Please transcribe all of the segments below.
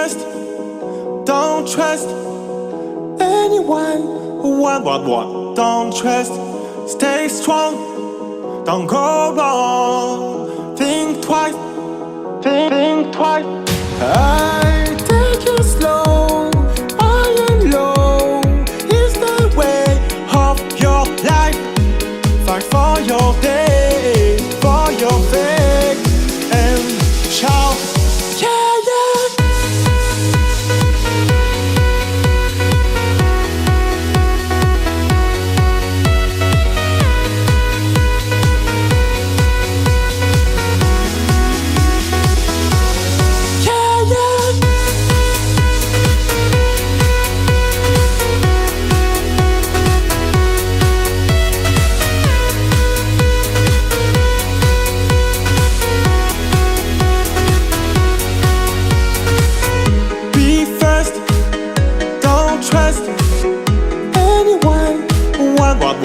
first, don't trust anyone. What? Don't trust. Stay strong, don't go wrong. Think twice, think twice. I take it slow, high and low is the way of your life. Fight for your day, for your faith, and shout, yeah, yeah.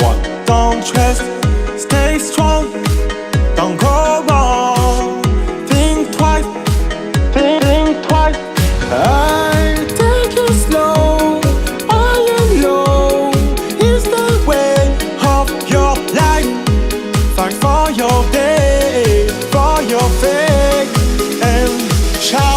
What? Don't trust. Stay strong, don't go wrong. Think twice, think twice. I take it slow, high and low is the way of your life. Fight for your day, for your faith, and shout.